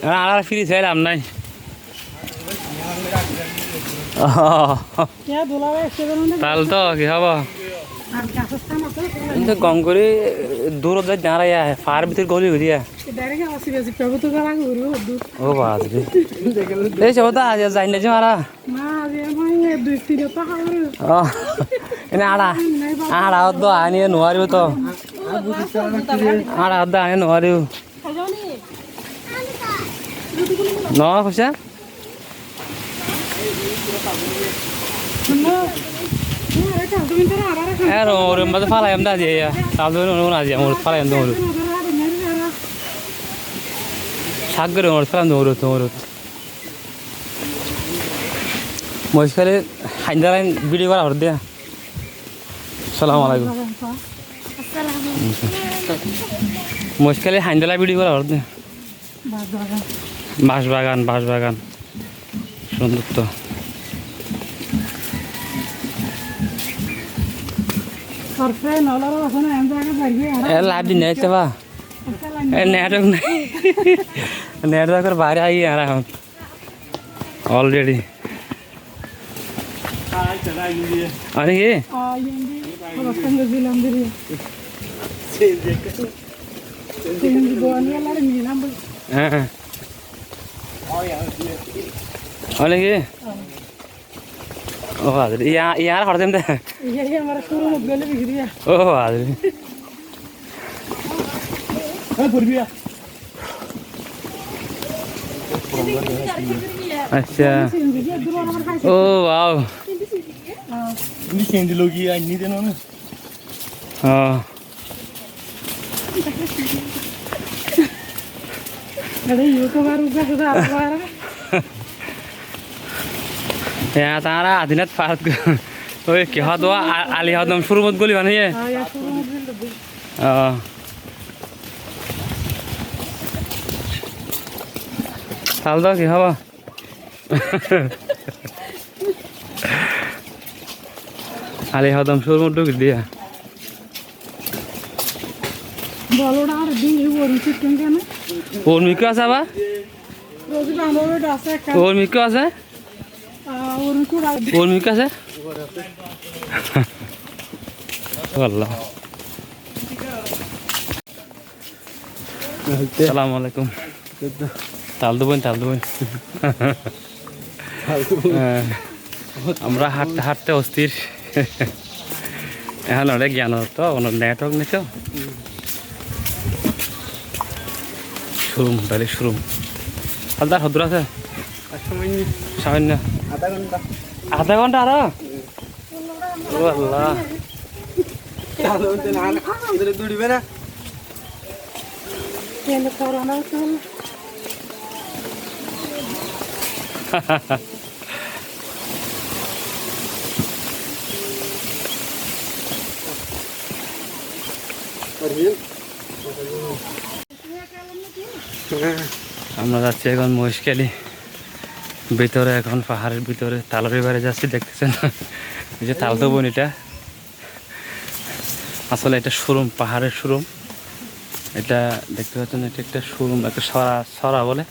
আর free চাইলাম নাই তাহলে তো কি হব কম করে দূরত যাই দাঁড়াইয়া ফার ভিতর গলি ঘুরিয়া ও বাজরে এই সব তো আজ যাই না যে মারা এনে আড়া আড়া তো আনিয়ে নোৱাৰিব তো আড়া তো আনিয়ে নোৱাৰিব ন কৈছা ওর মধ্যে ফালাই আমি দাঁড়িয়ে তাহলে আজি আমার ফালাই আমি দৌড় শাক করে ওর ফেলাম দৌড় দৌড় মহিষখালী হাইন্দালাইন ভিডিও করা হর দিয়া সালাম আলাইকুম মহিষখালী হাইন্দালা ভিডিও করা হর দিয়া বাঁশবাগান বাঁশবাগান সুন্দর তো লাভ দিন যাইতে বা নেটওয়ার্ক নাই নেটওয়ার্কের বাইরে আই আর এখন অলরেডি অনেক হ্যাঁ অনেক ও আদরি ইয়ার হরদেম দে ও আদরি আচ্ছা ও ওয়াও চেঞ্জ লোগি আনি দেন না হ্যাঁ আরে ইউটিউবার উগা সুদা আপারা ya tara adinat farat oi ki hadwa ali hadam shurumot goli baniye salda ki haba ali hadam shurumot dog dia baloda ar din oru chicken kena or mikro asa ba rozi bambo dasa ekta or mikro asa और मी कैसे वाला अस्सलाम वालेकुम ताल दो আমরা হাঁটতে হাঁটতে অস্থির এখন অনেক জ্ঞান তো নেটওয়ার্ক নেই তো শুরুম তাহলে শুরুম হালদার হদ্র আছে সামান্য আধা ঘন্টা আরো আল্লাহ দৌড়িবে না আমরা যাচ্ছি এখন মহিষখালী ভিতরে এখন পাহাড়ের ভিতরে তালরি বাড়ি যাচ্ছি দেখতেছেন এই যে তালতো বোন এটা আসলে এটা শোরুম পাহাড়ের শোরুম এটা দেখতে পাচ্ছেন এটা একটা শোরুম একটা সরা বলে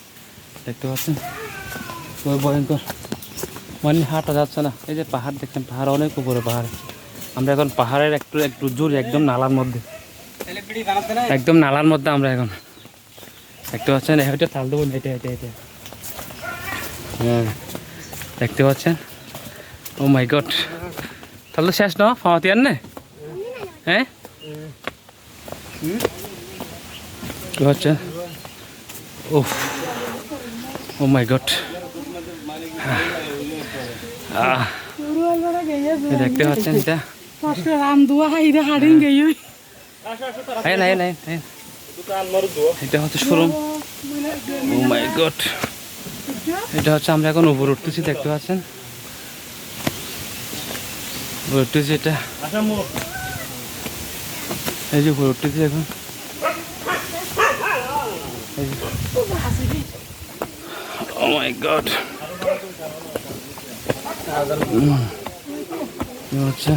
দেখতে পাচ্ছেন খুবই ভয়ঙ্কর মানে হাঁটা যাচ্ছে না এই যে পাহাড় দেখছেন পাহাড় অনেক উপরে পাহাড় আমরা এখন পাহাড়ের একটু জোর একদম নালার মধ্যে আমরা এখন দেখতে পাচ্ছেন এটা তালতো বোন এটা হ্যাঁ দেখতে পাচ্ছেন ও মাই গড তাহলে শেষ না ফামাতি আর না হ্যাঁ কি হচ্ছে ও মাই গড দেখতে পাচ্ছেন এটা এটা হচ্ছে শোরুম ও মাই গড এটা হচ্ছে আমরা এখন উপর উঠতেছি দেখতে পাচ্ছেন উঠতেছি এটা এই যে উপর উঠতেছি এখন ও মাই গড আচ্ছা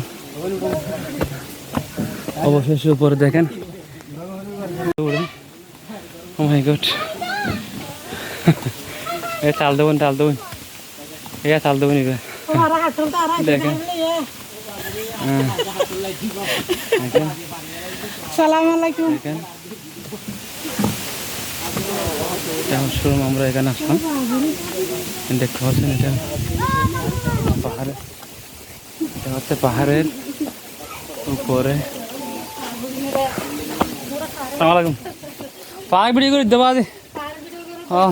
অবশেষে উপরে দেখেন ও মাই গড এ চাল দেবেন এ চাল দেবেন এবার দেখেন হ্যাঁ দেখেন সালাম আলাইকুম। দেখেন যেমন শোরুম আমরা এখানে আসলাম দেখতে পাচ্ছেন এটা পাহাড়ে, এটা হচ্ছে পাহাড়ের উপরে। আসসালামাইকুম পাহাড় ভিডিও করে দেবো আজ ও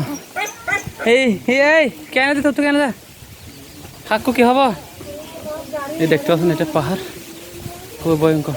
এই এই কেন দে তোর তো কেন দে কাকু কি হব এই দেখতে পাচ্ছেন এটা পাহাড় খুব ভয়ঙ্কর।